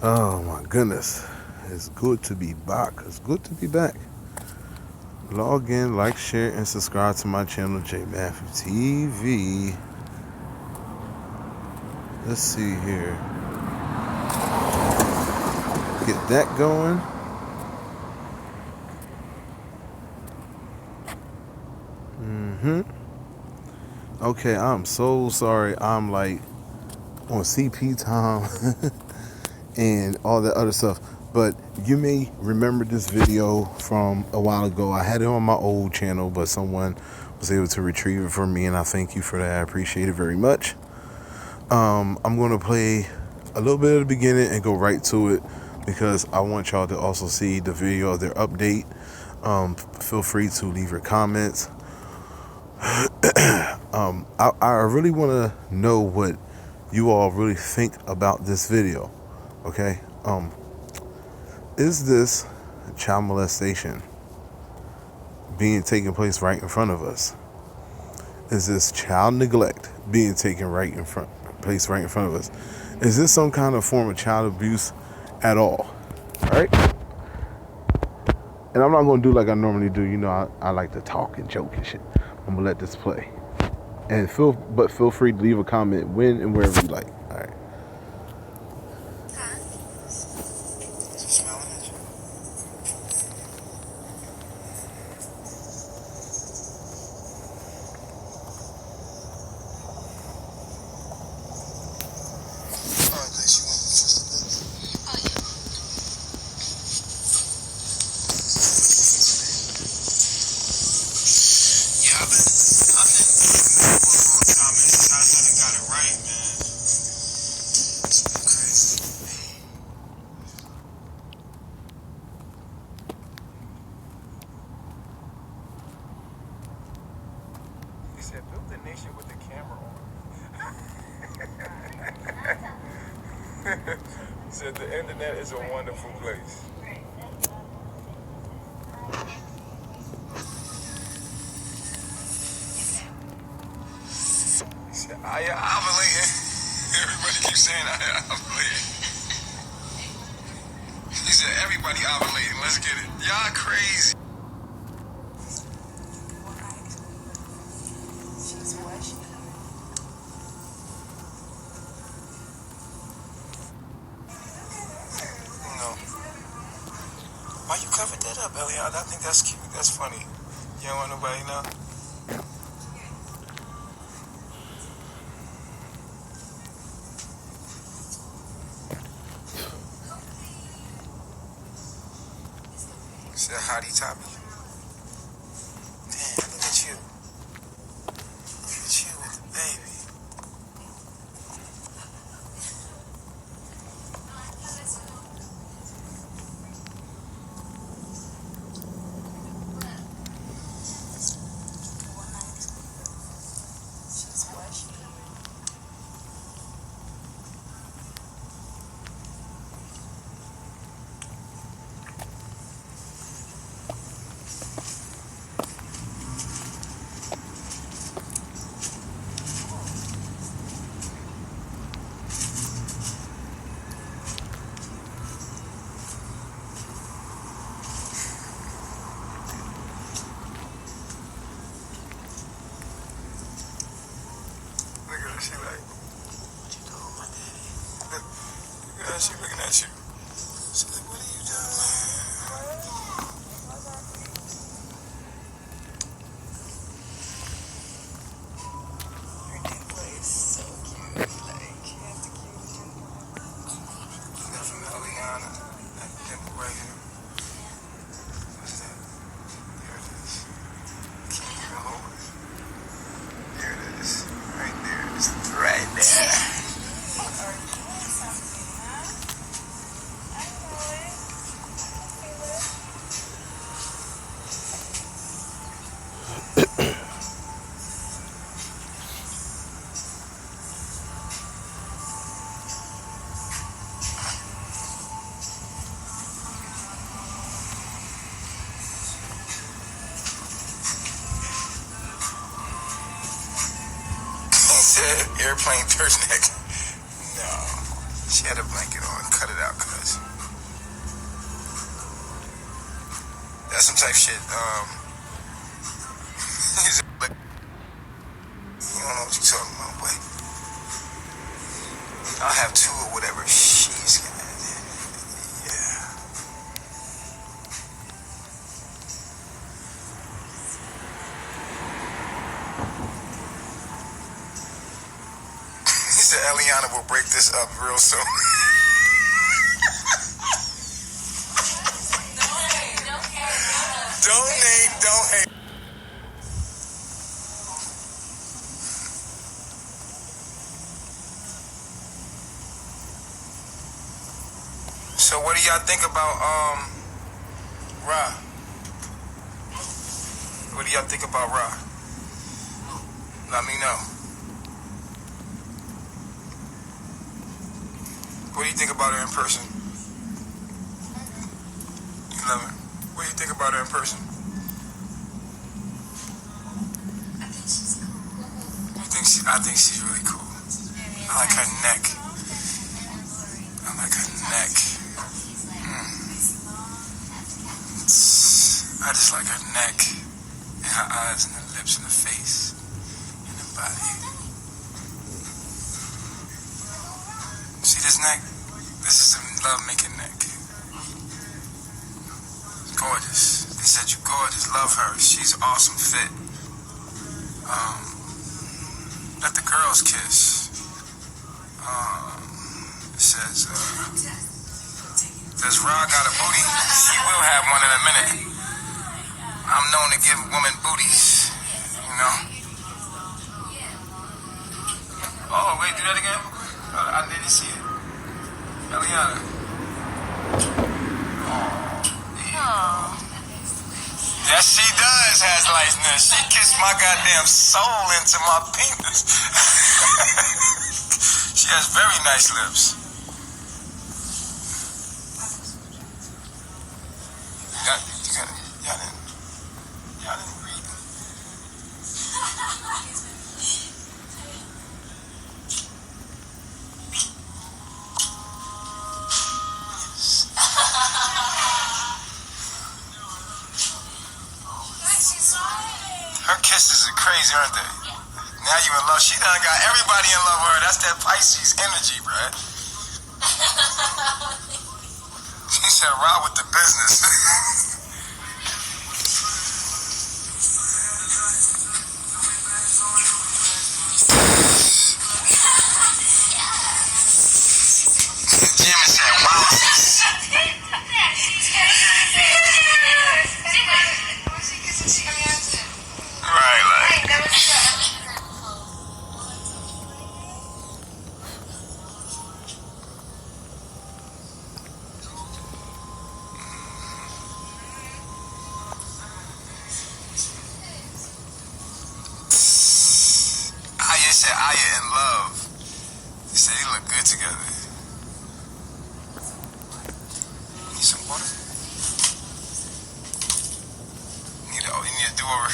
Oh my goodness. It's good to be back. It's good to be back. Log in, like, share, and subscribe to my channel, J.Matthew TV. Let's see here. Get that going. Okay, I'm so sorry. I'm like on CP time and all that other stuff. But you may remember this video from a while ago. I had it on my old channel, but someone was able to retrieve it for me, and I thank you for that. I appreciate it very much. I'm going to play a little bit of the beginning and go right to it because I want y'all to also see the video of their update. Feel free to leave your comments. I really want to know what you all really think about this video. Okay, is this child molestation being taken place right in front of us? Is this child neglect being taken place right in front of us? Is this some kind of form of child abuse at all? All right. And I'm not going to do like I normally do. You know, I like to talk and joke and shit. I'm gonna let this play. And feel free to leave a comment when and wherever you like. All right. Build the nation with the camera on. Said the internet is a wonderful place. He said, I ovulating. Everybody keeps saying I ovulating. He said, everybody ovulating. Let's get it. Y'all crazy. Why you covered that up, Elliot? I think that's cute. That's funny. You don't want nobody to know? Said hottie toppy. Damn, look at you. Look at you with the baby. She like, what you doing, my daddy? Look at she looking at you. She's like, what are you doing? Your display is so cute. Like, you have the cutest one. You got from Eliana. That dimple right here. What's that? There it is. Can't even hold it. There it is. Right there. It's right there. Said airplane turtleneck. No. She had a blanket on. Cut it out, cuz. That's some type shit. You don't know what you're talking about, boy. I'll have two or whatever she's got. Yeah. He said Eliana will break this up real soon. Don't hate. So what do y'all think about Ra? What do y'all think about Ra? Let me know. What do you think about her in person? You love her? What do you think about her in person? I think she's really cool. I like her neck. I like her neck. I just like her neck and her eyes and her lips and her face and her body. See this neck? This is a love-making neck. Gorgeous. They said you're gorgeous. Love her. She's an awesome fit. Let the girls kiss. It says, does Ra got a booty? She will have one in a minute. I'm known to give women booties, you know? Oh, wait, do that again? I didn't see it. Eliana. Oh. Yes, she does has lightness. She kissed my goddamn soul into my penis. She has very nice lips. Y'all didn't read. Her kisses are crazy, aren't they? Now you in love. She done got everybody in love with her. That's that Pisces energy, bruh. She said, "Ride with the business." Jimmy said, "Wow." Right, like. Aya said Aya in love. He said they look good together. Need some water? You need a do-over.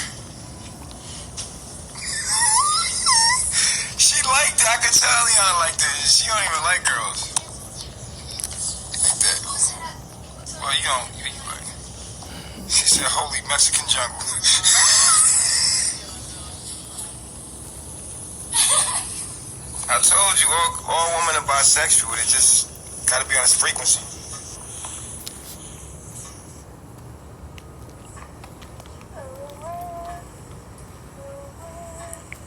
She liked it. I could tell Eliana liked it. She don't even like girls. Like that. Well, you like. She said, "Holy Mexican jungle." I told you, all women are bisexual. They just gotta be on this frequency.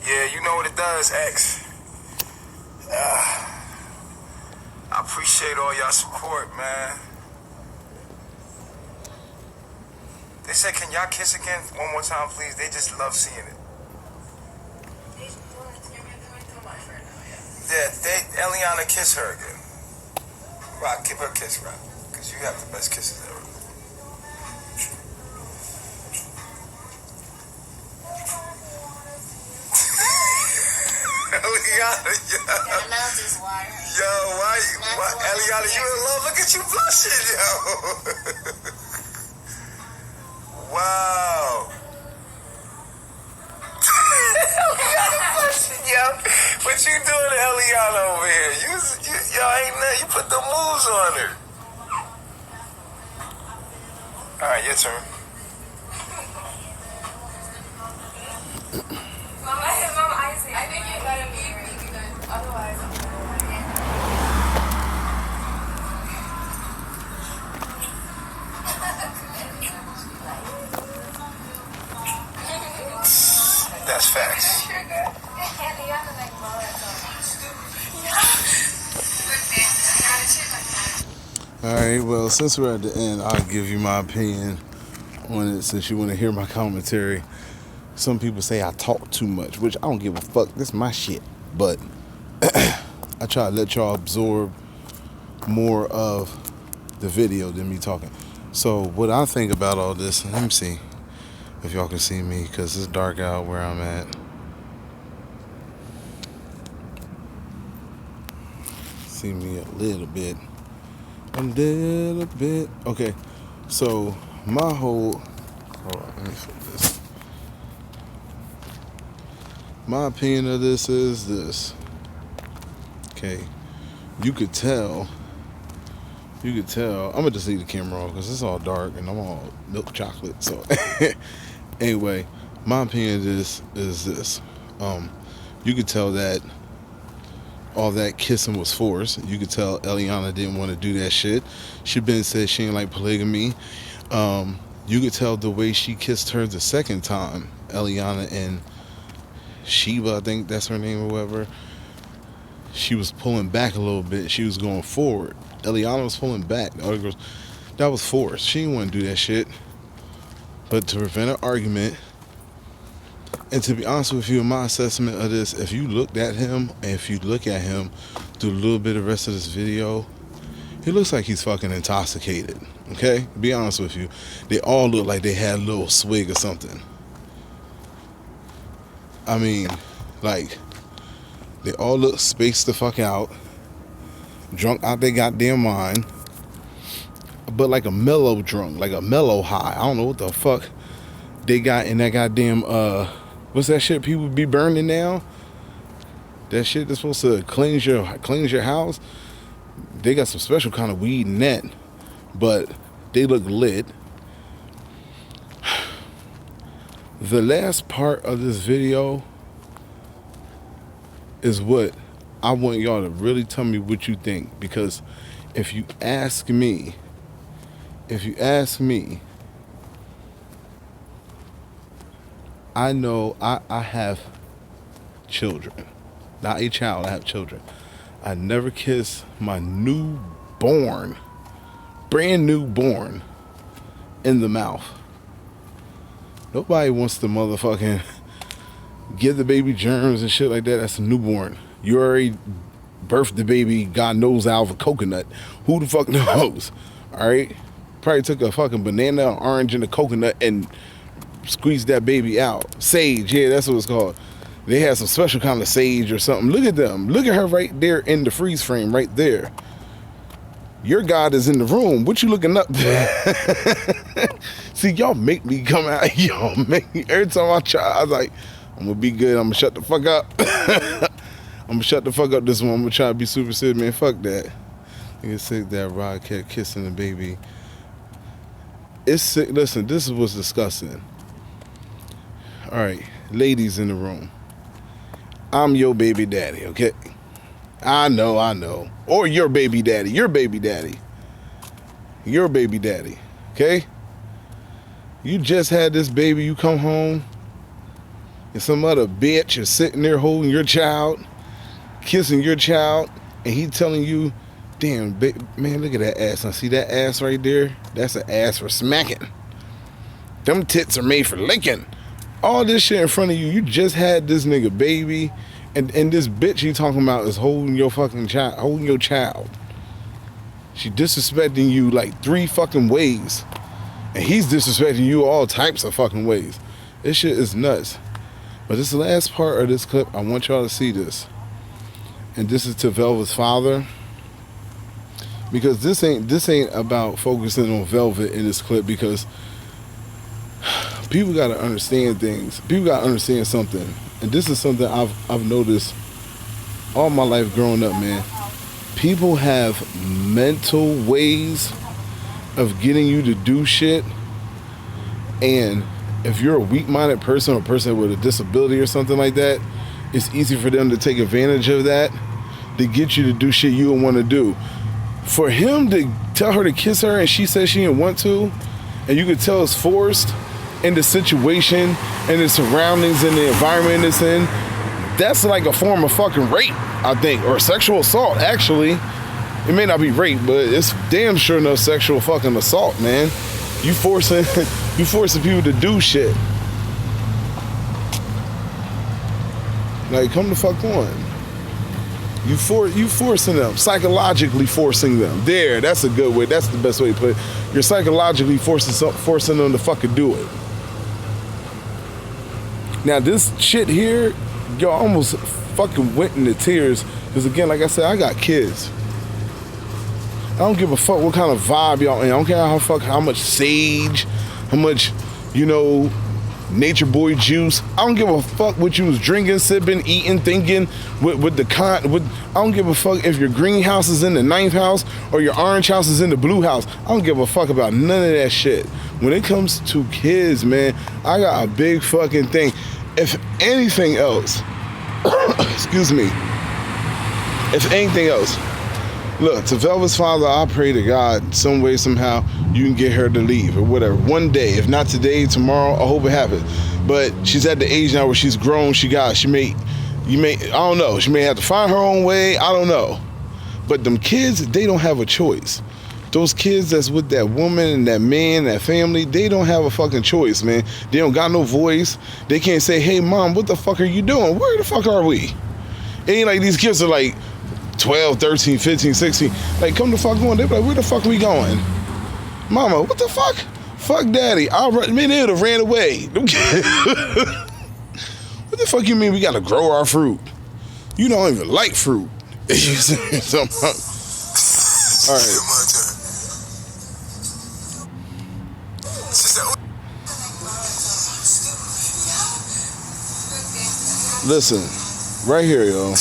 Yeah, you know what it does, X. I appreciate all y'all support, man. They said, "Can y'all kiss again one more time, please?" They just love seeing it. Yeah, Eliana, kiss her again. Rock, give her a kiss, Rock. Because you have the best kisses ever. Eliana, My mouth is watering. yo, why Eliana, you in love? Look at you blushing, yo. Wow. Eliana blushing, yo. What you doing to Eliana over here? Y'all ain't nothing. You put the moves on her. All right, your turn. Mama, Isaac. I think you let him eat because otherwise I'm That's facts. All right, well, since we're at the end, I'll give you my opinion on it since you want to hear my commentary. Some people say I talk too much, which I don't give a fuck. This is my shit. But I try to let y'all absorb more of the video than me talking. So what I think about all this, let me see if y'all can see me because it's dark out where I'm at. See me a little bit. Okay, so my whole, hold on, let me flip this. My opinion of this is this. Okay, you could tell, I'm gonna just leave the camera on because it's all dark and I'm all milk chocolate. So anyway, my opinion of this is this. You could tell that all that kissing was forced. You could tell Eliana didn't want to do that shit. She been said she didn't like polygamy. You could tell the way she kissed her the second time, Eliana and Sheba, I think that's her name or whatever. She was pulling back a little bit. She was going forward. Eliana was pulling back. The other girls, that was forced. She didn't want to do that shit. But to prevent an argument, and to be honest with you, my assessment of this, if you looked at him, and if you look at him through a little bit of the rest of this video, he looks like he's fucking intoxicated. Okay? Be honest with you. They all look like they had a little swig or something. I mean, like, they all look spaced the fuck out, drunk out their goddamn mind, but like a mellow drunk, like a mellow high. I don't know what the fuck they got in that goddamn, what's that shit people be burning now? That shit that's supposed to cleanse your house. They got some special kind of weed in that, but they look lit. The last part of this video is what I want y'all to really tell me what you think, because if you ask me, I know I have children. Not a child, I have children. I never kiss my brand new born in the mouth. Nobody wants to motherfucking give the baby germs and shit like that. That's a newborn. You already birthed the baby, God knows, out of a coconut. Who the fuck knows? Alright? Probably took a fucking banana, an orange, and a coconut and squeezed that baby out. Sage, yeah, that's what it's called. They had some special kind of sage or something. Look at them. Look at her right there in the freeze frame right there. Your God is in the room. What you looking up? See, y'all make me come out. Y'all make me. Every time I try, I was like, I'm going to be good. I'm going to shut the fuck up. I'm going to shut the fuck up this one. I'm going to try to be super serious, man. Fuck that. You can say that Rod kept kissing the baby. It's sick. Listen, this is what's disgusting. All right, ladies in the room. I'm your baby daddy, okay? I know. Or your baby daddy, okay? You just had this baby, you come home, and some other bitch is sitting there holding your child, kissing your child, and he telling you, damn, man, look at that ass. Now, see that ass right there? That's an ass for smacking. Them tits are made for licking. All this shit in front of you, you just had this nigga baby, and this bitch he talking about is holding your fucking child, holding your child. She disrespecting you like 3 fucking ways, and he's disrespecting you all types of fucking ways. This shit is nuts. But this last part of this clip, I want y'all to see this, and this is to Velvet's father, because this ain't about focusing on Velvet in this clip, because people gotta understand things. People gotta understand something, and this is something I've noticed all my life growing up, man, people have mental ways of getting you to do shit. And if you're a weak-minded person or a person with a disability or something like that, it's easy for them to take advantage of that to get you to do shit you don't want to do. For him to tell her to kiss her and she says she didn't want to, and you could tell it's forced in the situation and the surroundings and the environment it's in, that's like a form of fucking rape, I think, or sexual assault, actually. It may not be rape, but it's damn sure enough sexual fucking assault, man. You forcing people to do shit. Like, come the fuck on. You forcing them, psychologically forcing them. There, that's a good way. That's the best way to put it. You're psychologically forcing them to fucking do it. Now this shit here, yo, almost fucking went into tears. Because again, like I said, I got kids. I don't give a fuck what kind of vibe y'all in. I don't care how much sage, how much, Nature Boy juice. I don't give a fuck what you was drinking, sipping, eating, thinking I don't give a fuck if your greenhouse is in the 9th house or your orange house is in the blue house. I don't give a fuck about none of that shit. When it comes to kids, man, I got a big fucking thing. If anything else, excuse me, if anything else, look, to Velvet's father, I pray to God, some way, somehow, you can get her to leave or whatever. One day, if not today, tomorrow, I hope it happens. But she's at the age now where she's grown. I don't know. She may have to find her own way. I don't know. But them kids, they don't have a choice. Those kids that's with that woman and that man, that family, they don't have a fucking choice, man. They don't got no voice. They can't say, hey, mom, what the fuck are you doing? Where the fuck are we? It ain't like these kids are like 12, 13, 15, 16. Like, come the fuck on. They're like, where the fuck are we going? Mama, what the fuck? Fuck daddy. They would have ran away. What the fuck you mean we gotta grow our fruit? You don't even like fruit. All right. Listen, right here, yo.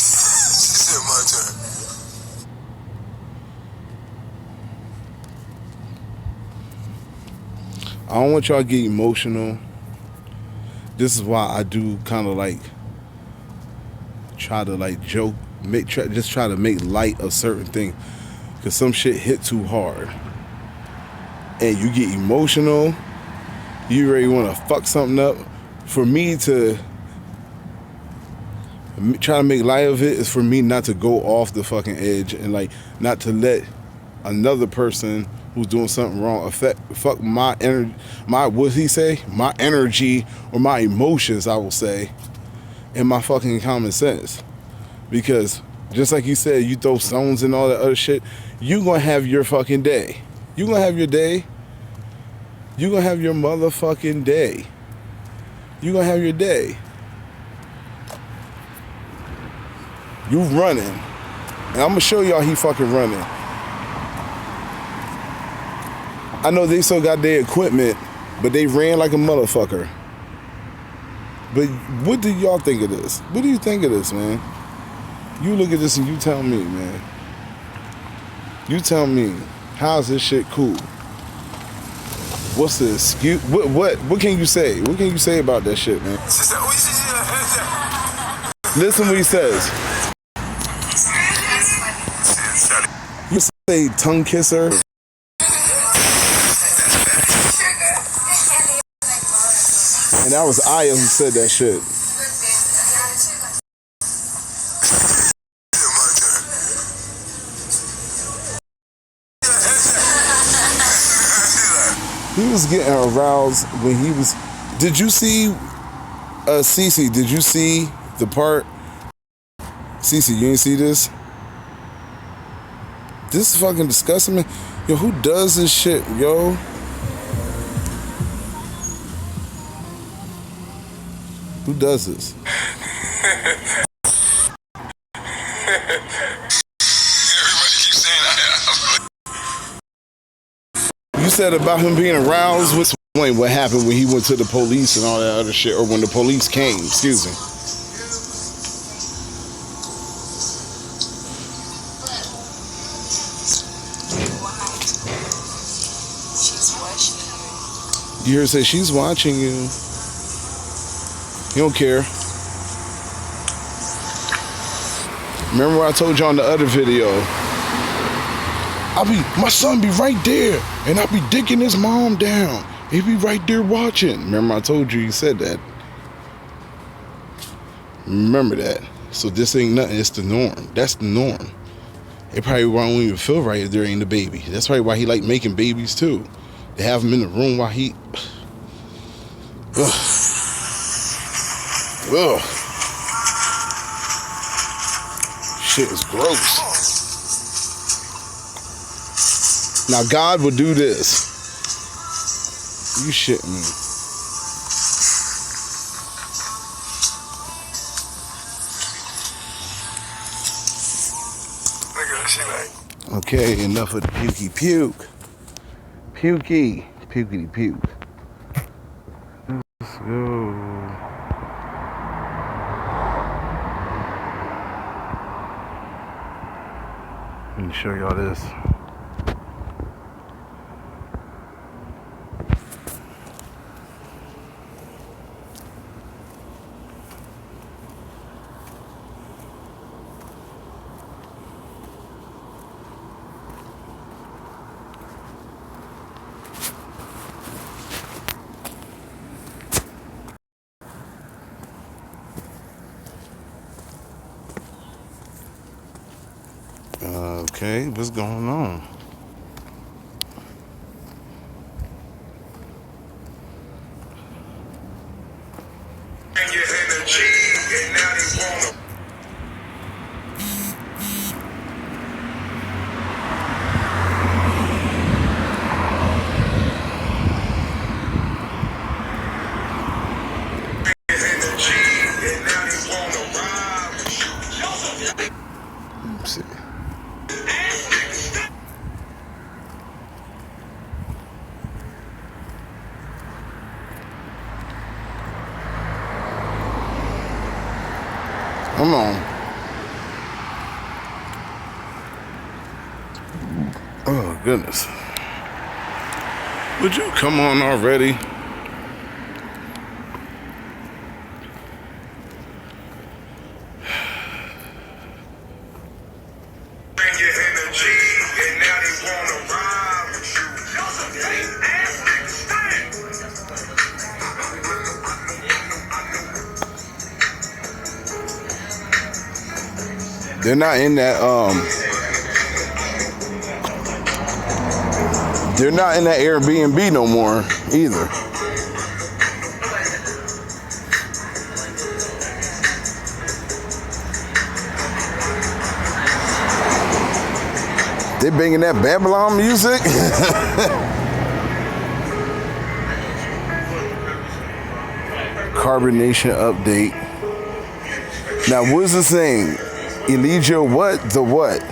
I don't want y'all to get emotional. This is why I do kind of like try to like joke, just try to make light of certain things, because some shit hit too hard and you get emotional. You really want to fuck something up. For me to try to make light of it is for me not to go off the fucking edge and like not to let another person who's doing something wrong fuck my energy, my energy or my emotions, I will say, and my fucking common sense. Because just like you said, you throw stones and all that other shit, you gonna have your fucking day. You gonna have your day. You gonna have your motherfucking day. You gonna have your day. You running. And I'm gonna show y'all he fucking running. I know they still got their equipment, but they ran like a motherfucker. But what do y'all think of this? What do you think of this, man? You look at this and you tell me, man. You tell me, how's this shit cool? What's the excuse? What can you say? What can you say about that shit, man? Listen what he says. You say tongue kisser. And that was Aya who said that shit. He was getting aroused when he was... Did you see... Cece, did you see the part... Cece, you didn't see this? This is fucking disgusting, man. Yo, who does this shit, yo? Who does this? You said about him being aroused. Explain what happened when he went to the police and all that other shit, or when the police came. Excuse me. You hear her say she's watching you. He don't care. Remember what I told you on the other video? My son be right there, and I'll be dicking his mom down. He be right there watching. Remember I told you he said that. Remember that. So this ain't nothing. It's the norm. That's the norm. It probably won't even feel right if there ain't a baby. That's probably why he like making babies too. They have him in the room while he. Ugh. Ugh. Shit is gross. Now God will do this. You shitting me. Okay, enough of the pukey puke. Pukey. Pukey puke. Let's go. Let me show y'all this. Okay, what's going on? Let's see. Come on. Oh, goodness. Would you come on already? They're not in that they're not in that Airbnb no more either. They banging that Babylon music. Carbonation update. Now what's the saying? Elijah what? The what?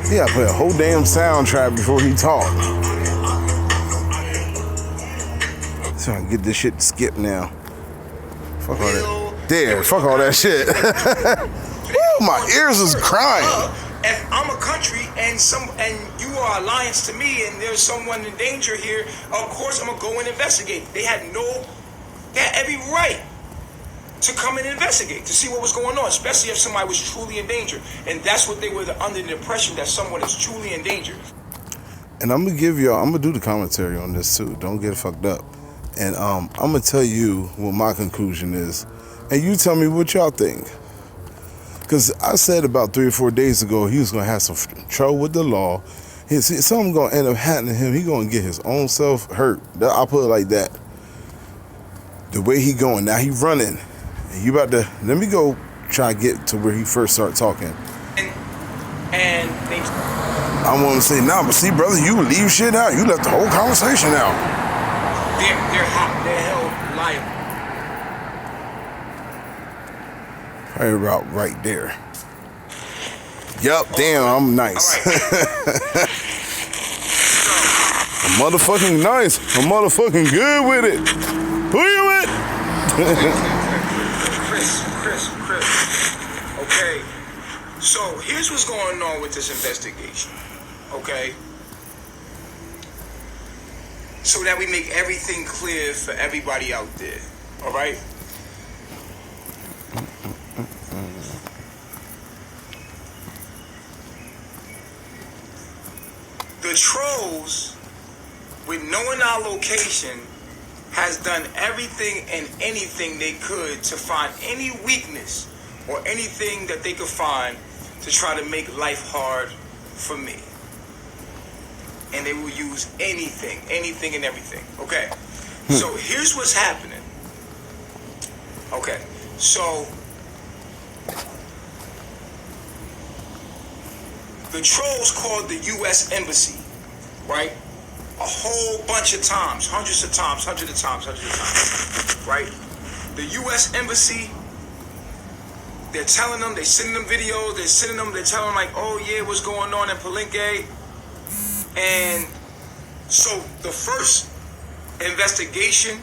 He gotta play a whole damn soundtrack before he talk. So I can get this shit to skip now. Fuck all that. There, fuck all that shit. Woo, my ears is crying. If I'm a country and you are alliance to me and there's someone in danger here, of course I'm gonna go and investigate. They had every right to come and investigate, to see what was going on, especially if somebody was truly in danger. And that's what they were under the impression, that someone is truly in danger. And I'm gonna do the commentary on this too. Don't get fucked up. And I'm gonna tell you what my conclusion is, and you tell me what y'all think. Because I said about 3 or 4 days ago he was gonna have some trouble with the law. Something gonna end up happening to him. He gonna get his own self hurt. I'll put it like that. The way he going now, he running. And you about to let me go try to get to where he first started talking. And they. I want to say, nah, but see, brother, you leave shit out. You left the whole conversation out. They're held liable. Right about right there. Yup, damn, I'm nice. Right. I'm motherfucking nice. I'm motherfucking good with it. Who you with? Chris. Okay. So here's what's going on with this investigation. Okay. So that we make everything clear for everybody out there. All right. The trolls, with knowing our location, has done everything and anything they could to find any weakness or anything that they could find to try to make life hard for me. And they will use anything and everything. Okay. So here's what's happening. Okay. So the trolls called the U.S. Embassy, right? A whole bunch of times, hundreds of times, right? The U.S. Embassy, they're telling them, they're sending them videos, they're telling them like, oh yeah, what's going on in Palenque? And so the first investigation,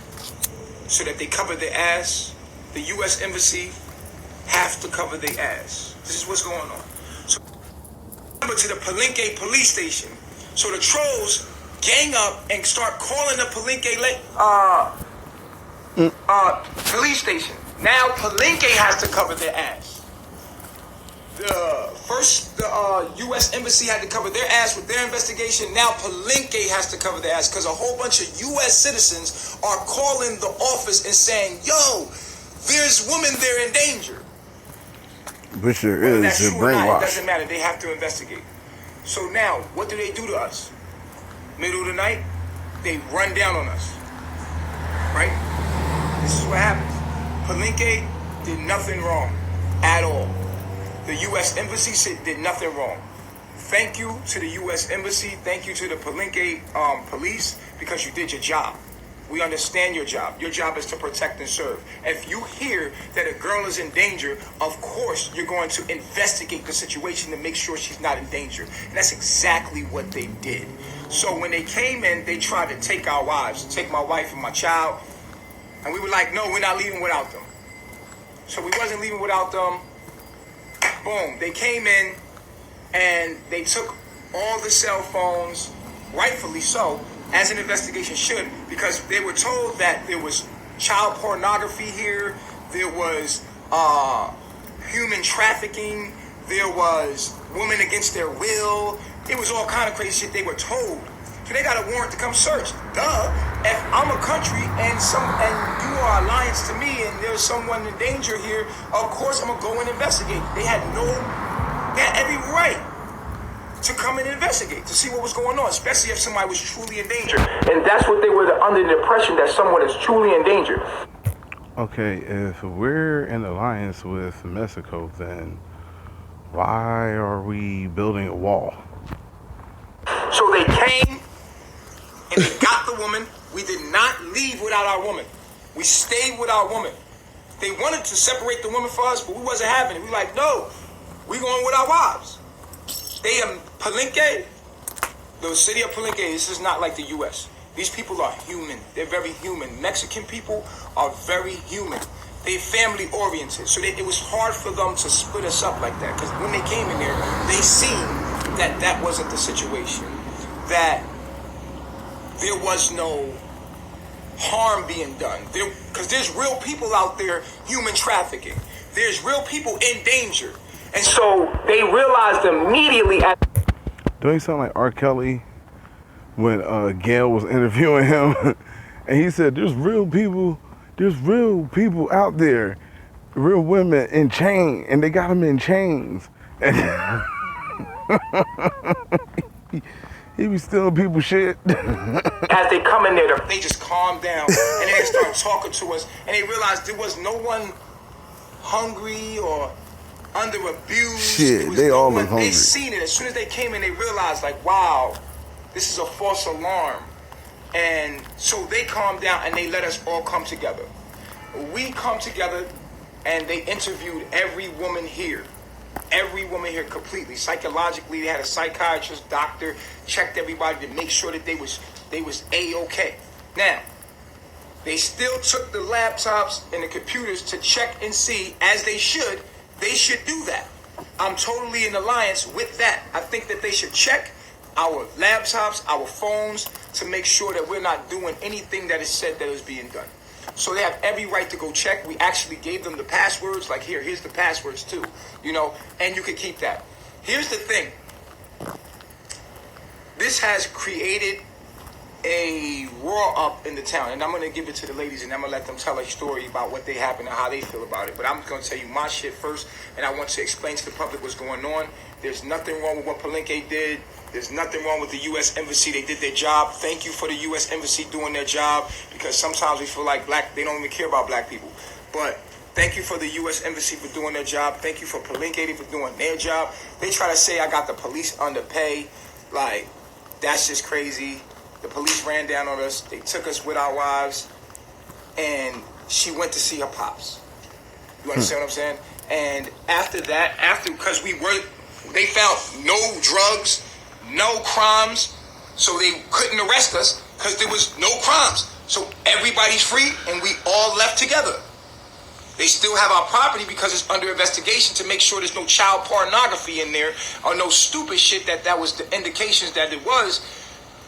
so that they cover their ass, the U.S. Embassy have to cover their ass. This is what's going on. So to the Palenque police station. So the trolls gang up and start calling the Palenque police station. Now Palenque has to cover their ass. The U.S. Embassy had to cover their ass with their investigation. Now Palenque has to cover their ass because a whole bunch of U.S. citizens are calling the office and saying, yo, there's women there in danger. Which there is, they're brainwashed. It doesn't matter. They have to investigate. So now, what do they do to us? Middle of the night, they run down on us. Right? This is what happens. Palenque did nothing wrong at all. The U.S. Embassy did nothing wrong. Thank you to the U.S. Embassy. Thank you to the Palenque police because you did your job. We understand your job. Your job is to protect and serve. If you hear that a girl is in danger, of course you're going to investigate the situation to make sure she's not in danger. And that's exactly what they did. So when they came in, they tried to take our wives, take my wife and my child. And we were like, no, we're not leaving without them. So we wasn't leaving without them. Boom. They came in and they took all the cell phones, rightfully so, as an investigation should, because they were told that there was child pornography here, there was human trafficking, there was women against their will. It was all kind of crazy shit they were told. So they got a warrant to come search. Duh. If I'm a country and you are alliance to me and there's someone in danger here, of course I'm gonna go and investigate. They had every right to come and investigate, to see what was going on, especially if somebody was truly in danger. And that's what they were under the impression, that someone is truly in danger. Okay, if we're in alliance with Mexico, then why are we building a wall? So they came and they got the woman. We did not leave without our woman. We stayed with our woman. They wanted to separate the woman for us, but we wasn't having it. We were like, no, we going with our wives. They Palenque, the city of Palenque, this is not like the U.S. These people are human. They're very human. Mexican people are very human. They're family oriented. So it was hard for them to split us up like that. Because when they came in there, they seen that that wasn't the situation. That there was no harm being done. Because there's real people out there human trafficking. There's real people in danger. And so they realized immediately Don't he sound like R. Kelly when Gail was interviewing him And he said, there's real people out there, real women in chains, and they got them in chains. And he be stealing people's shit. As they come in there, they just calm down and they start talking to us, and they realized there was no one hungry or under abuse. Shit, they all look hungry. They seen it as soon as they came in. They realized, like, wow, this is a false alarm. And so they calmed down and they let us all come together. We come together and they interviewed every woman here completely. Psychologically, they had a psychiatrist, doctor, checked everybody to make sure that they was A-okay. Now, they still took the laptops and the computers to check and see, as they should do that. I'm totally in alliance with that. I think that they should check our laptops, our phones, to make sure that we're not doing anything that is said that is being done. So they have every right to go check. We actually gave them the passwords, like here's the passwords too, and you can keep that. Here's the thing. This has created a roar up in the town, and I'm going to give it to the ladies, and I'm going to let them tell a story about what they happened and how they feel about it. But I'm going to tell you my shit first, and I want to explain to the public what's going on. There's nothing wrong with what Palenque did. There's nothing wrong with the U.S. Embassy. They did their job. Thank you for the U.S. Embassy doing their job, because sometimes we feel like they don't even care about black people. But thank you for the U.S. Embassy for doing their job. Thank you for Palenque for doing their job. They try to say I got the police underpay. Like, that's just crazy. The police ran down on us. They took us with our wives. And she went to see her pops. You understand what I'm saying? And after that, because they found no drugs, no crimes, so they couldn't arrest us because there was no crimes. So everybody's free and we all left together. They still have our property because it's under investigation to make sure there's no child pornography in there or no stupid shit that was the indications that it was,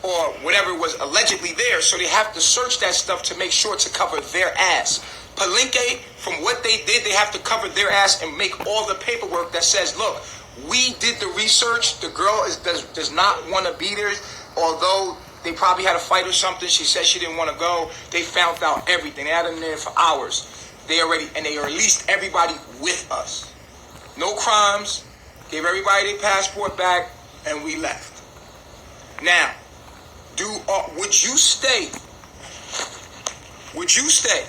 or whatever was allegedly there. So they have to search that stuff to make sure to cover their ass. Palenque, from what they did, they have to cover their ass and make all the paperwork that says, look, we did the research. The girl does not want to be there, although they probably had a fight or something. She said she didn't want to go. They found out everything. They had them there for hours. They released everybody with us. No crimes. Gave everybody their passport back, and we left. Now, would you stay? Would you stay?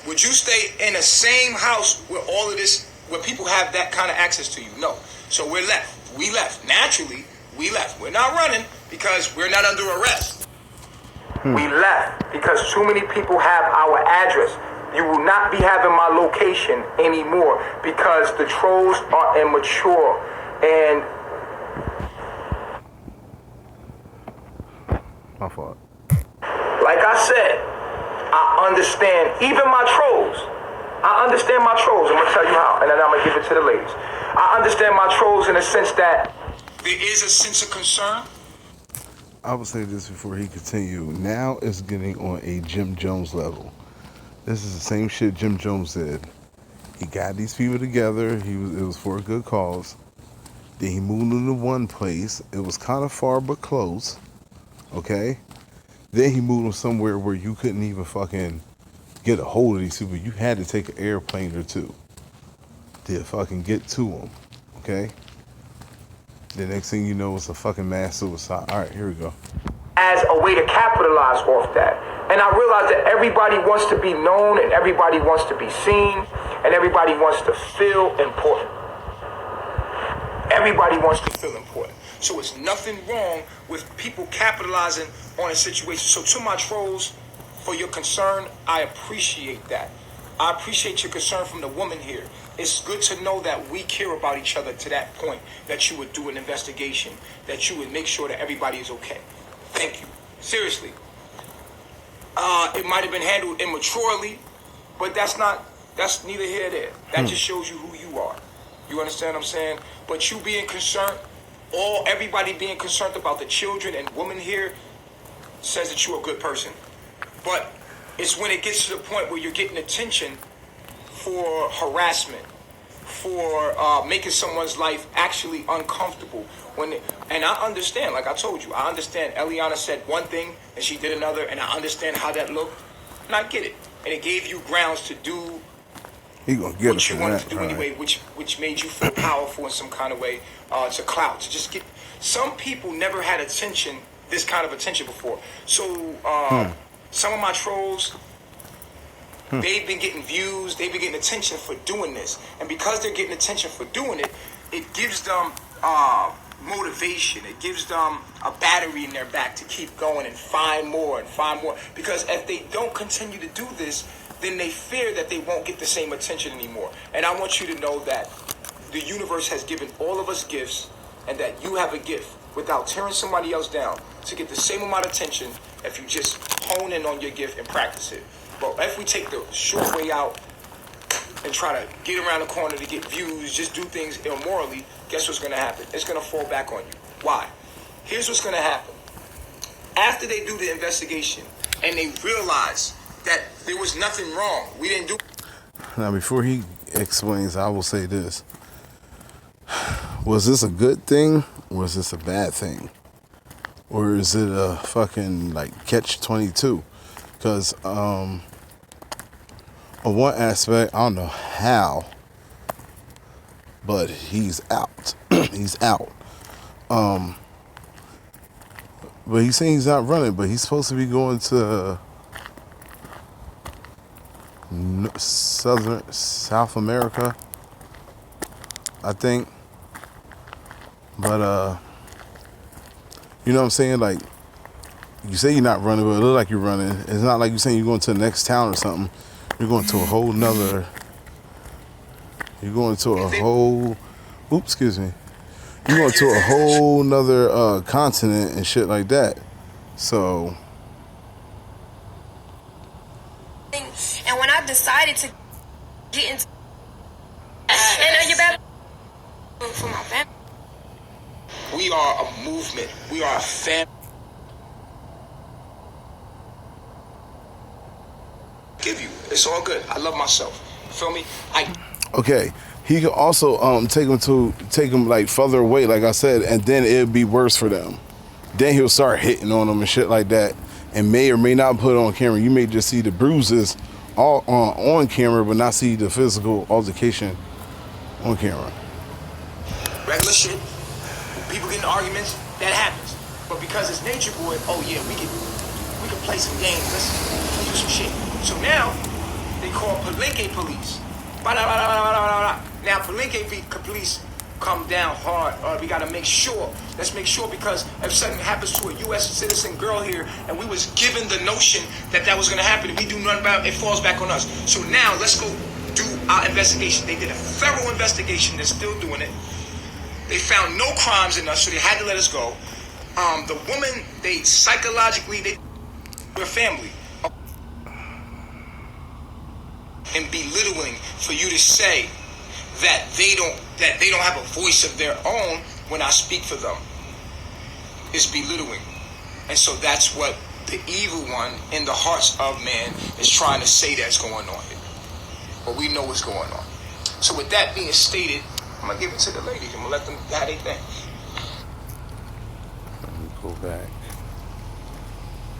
Would you stay in the same house where all of this, where people have that kind of access to you? No. So we left. Naturally, we left. We're not running because we're not under arrest. We left because too many people have our address. You will not be having my location anymore because the trolls are immature. And my fault. Like I said, I understand even my trolls. I understand my trolls. I'm going to tell you how, and then I'm going to give it to the ladies. I understand my trolls in the sense that there is a sense of concern. I will say this before he continue. Now it's getting on a Jim Jones level. This is the same shit Jim Jones did. He got these people together. It was for a good cause. Then he moved into one place. It was kind of far but close. Okay? Then he moved them somewhere where you couldn't even fucking get a hold of these people. You had to take an airplane or two to fucking get to them. Okay? The next thing you know, it's a fucking mass suicide. All right, here we go. As a way to capitalize off that. And I realize that everybody wants to be known and everybody wants to be seen and everybody wants to feel important. Everybody wants to feel important. So it's nothing wrong with people capitalizing on a situation. So to my trolls, for your concern, I appreciate that. I appreciate your concern from the woman here. It's good to know that we care about each other to that point, that you would do an investigation, that you would make sure that everybody is okay. Thank you. Seriously. It might have been handled immaturely, but that's neither here nor there. That just shows you who you are. You understand what I'm saying? But you being concerned, everybody being concerned about the children and women here says that you're a good person. But it's when it gets to the point where you're getting attention for harassment, for making someone's life actually uncomfortable. And I understand, like I told you, I understand Eliana said one thing and she did another, and I understand how that looked, and I get it. And it gave you grounds to do He gonna get what you for wanted that, to do right? anyway, which made you feel powerful in some kind of way, to clout, to just get. Some people never had attention, this kind of attention before. So some of my trolls, they've been getting views, they've been getting attention for doing this, and because they're getting attention for doing it, it gives them motivation. It gives them a battery in their back to keep going and find more and find more. Because if they don't continue to do this, then they fear that they won't get the same attention anymore. And I want you to know that the universe has given all of us gifts, and that you have a gift without tearing somebody else down to get the same amount of attention if you just hone in on your gift and practice it. But if we take the short way out and try to get around the corner to get views, just do things immorally, guess what's going to happen? It's going to fall back on you. Why? Here's what's going to happen. After they do the investigation and they realize that there was nothing wrong, we didn't do. Now, before he explains, I will say this. Was this a good thing? Or was this a bad thing? Or is it a fucking, like, catch-22? Because, on one aspect, I don't know how, but he's out. He's out. But he's saying he's not running, but he's supposed to be going to South America, I think. But, you know what I'm saying? Like, you say you're not running, but it looks like you're running. It's not like you're saying you're going to the next town or something. You're going to a whole nother, you're going to a whole, oops, excuse me. You're going to a whole nother continent and shit like that. So. And when I decided to get into, and are you better for my family? We are a movement. We are a family. Give you. It's all good. I love myself. You feel me? Okay. He could also take them like further away, like I said, and then it'd be worse for them. Then he'll start hitting on them and shit like that, and may or may not put it on camera. You may just see the bruises all on camera, but not see the physical altercation on camera. Regular shit. People get in arguments. That happens. But because it's Nature Boy, oh yeah, we can play some games. Let's do some shit. So now they call Palenque police. Now Palenque police come down hard. We gotta make sure. Let's make sure, because if something happens to a U.S. citizen girl here, and we was given the notion that was gonna happen, and we do nothing about it, it falls back on us. So now let's go do our investigation. They did a thorough investigation. They're still doing it. They found no crimes in us, so they had to let us go. The woman, we're family. And belittling for you to say that they don't have a voice of their own when I speak for them is belittling. And so that's what the evil one in the hearts of man is trying to say that's going on here. But we know what's going on. So with that being stated, I'm going to give it to the ladies. I'm going to let them have their thing. Let me go back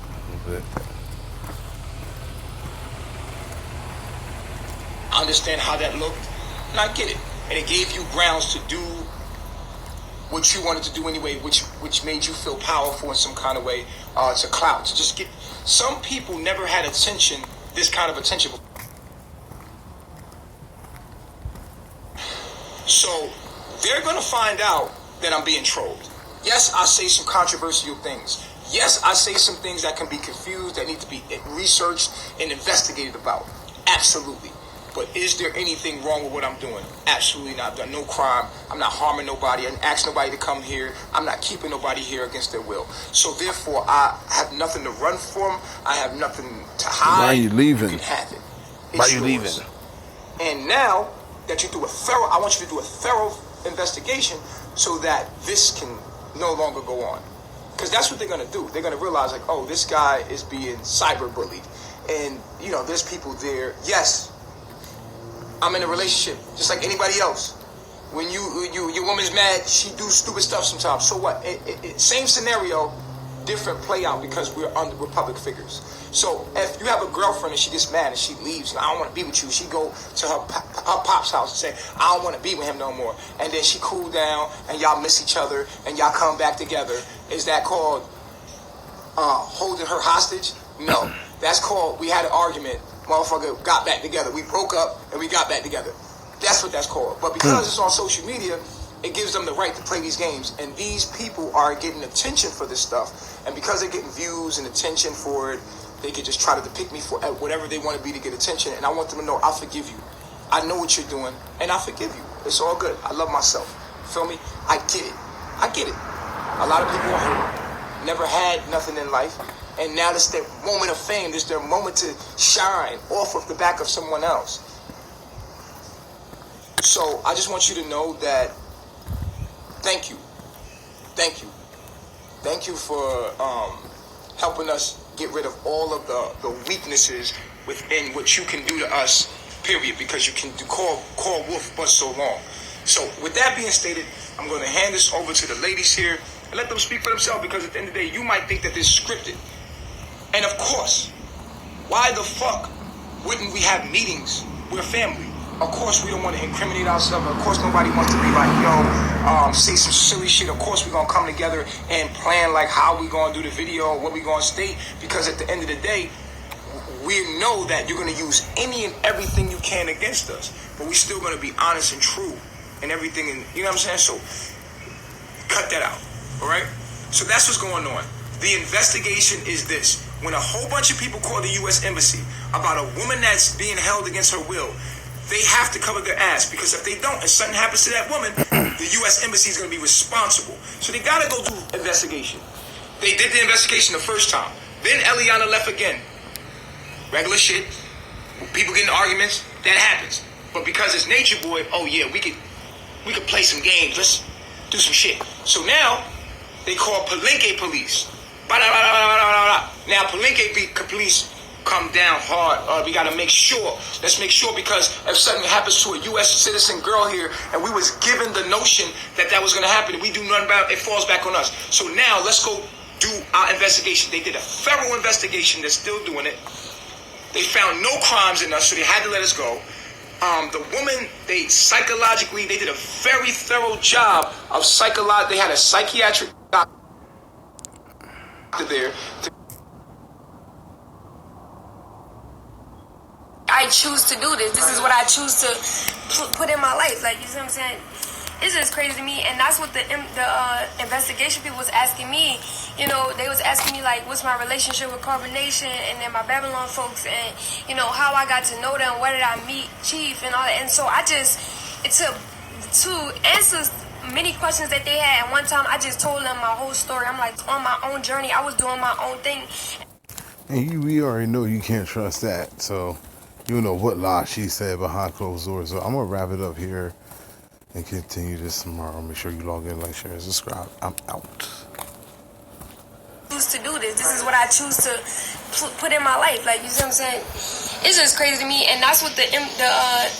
a little bit. I understand how that looked, and I get it. And it gave you grounds to do what you wanted to do anyway, which made you feel powerful in some kind of way, to clout, to just get. Some people never had attention, this kind of attention before. So they're going to find out that I'm being trolled. Yes, I say some controversial things. Yes, I say some things that can be confused, that need to be researched and investigated about. Absolutely. But is there anything wrong with what I'm doing? Absolutely not. I've done no crime. I'm not harming nobody. I didn't ask nobody to come here. I'm not keeping nobody here against their will. So therefore, I have nothing to run from. I have nothing to hide. Why are you leaving? You can have it. Why are you leaving? And now that you do I want you to do a thorough investigation so that this can no longer go on. Because that's what they're going to do. They're going to realize, like, oh, this guy is being cyberbullied. And, there's people there. Yes, I'm in a relationship, just like anybody else. When your woman's mad, she do stupid stuff sometimes. So what? Same scenario, different play out because we're public figures. So if you have a girlfriend and she gets mad and she leaves, and I don't want to be with you, she go to her pop's house and say, I don't want to be with him no more. And then she cool down and y'all miss each other and y'all come back together. Is that called holding her hostage? No. That's called we had an argument, motherfucker got back together. We broke up and we got back together. That's what that's called. But because it's on social media, it gives them the right to play these games. And these people are getting attention for this stuff. And because they're getting views and attention for it, they can just try to depict me for whatever they want to be to get attention. And I want them to know, I forgive you. I know what you're doing, and I forgive you. It's all good. I love myself. Feel me? I get it. I get it. A lot of people are hurt, never had nothing in life, and now this their moment of fame. This their moment to shine off of the back of someone else. So I just want you to know that thank you. Thank you. Thank you for helping us get rid of all of the weaknesses within what you can do to us, period, because you can call wolf but so long. So with that being stated, I'm going to hand this over to the ladies here and let them speak for themselves, because at the end of the day, you might think that this is scripted. And of course, why the fuck wouldn't we have meetings? We're family. Of course, we don't want to incriminate ourselves. Of course, nobody wants to be like, say some silly shit. Of course, we're going to come together and plan like how we going to do the video, what we going to state. Because at the end of the day, we know that you're going to use any and everything you can against us. But we're still going to be honest and true and everything. And you know what I'm saying? So, cut that out. All right? So that's what's going on. The investigation is this. When a whole bunch of people call the U.S. Embassy about a woman that's being held against her will, they have to cover their ass, because if they don't and something happens to that woman, the U.S. Embassy is going to be responsible. So they got to go do investigation. They did the investigation the first time. Then Eliana left again. Regular shit. People getting arguments. That happens. But because it's Nature Boy, oh yeah, we could play some games. Let's do some shit. So now they call Palenque police. Now Palenque police come down hard. We got to make sure. Let's make sure, because if something happens to a U.S. citizen girl here, and we was given the notion that was going to happen, and we do nothing about it, it falls back on us. So now let's go do our investigation. They did a thorough investigation. They're still doing it. They found no crimes in us, so they had to let us go. The woman, they did a very thorough job of they had a psychiatric doctor there. I choose to do this. This is what I choose to put in my life. Like, you see what I'm saying? It's just crazy to me. And that's what the investigation people was asking me. You know, they was asking me, like, what's my relationship with Carbonation and then my Babylon folks, and, you know, how I got to know them, where did I meet Chief and all that. And so to answer many questions that they had, and one time I just told them my whole story. I'm like, on my own journey, I was doing my own thing. And we already know you can't trust that, so you know what lie she said behind closed doors. So I'm going to wrap it up here and continue this tomorrow. Make sure you log in, like, share, and subscribe. I'm out. To do this. This is what I choose to put in my life. Like, you see what I'm saying? It's just crazy to me. And that's what the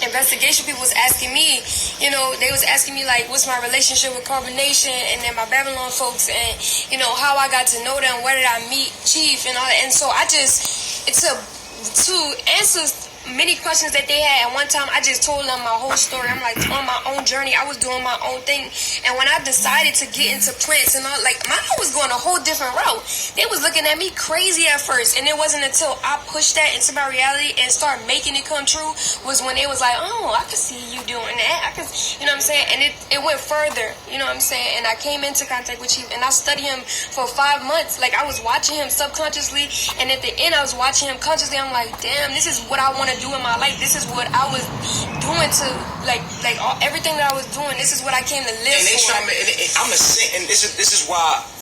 investigation people was asking me. You know, they was asking me, like, what's my relationship with Carbonation and then my Babylon folks, and, you know, how I got to know them, where did I meet Chief and all that. And so to answer many questions that they had, and one time I just told them my whole story. I'm like, on my own journey, I was doing my own thing. And when I decided to get into plants and all, like, my mom was going a whole different route. They was looking at me crazy at first, and it wasn't until I pushed that into my reality and started making it come true was when they was like, oh, I can see you doing that. You know what I'm saying? And it went further, you know what I'm saying? And I came into contact with Chief, and I studied him for 5 months. Like, I was watching him subconsciously, and at the end I was watching him consciously. I'm like, damn, this is what I want to do in my life. This is what I was doing to everything that I was doing. This is what I came to live and they for. I'm a sin, and this is why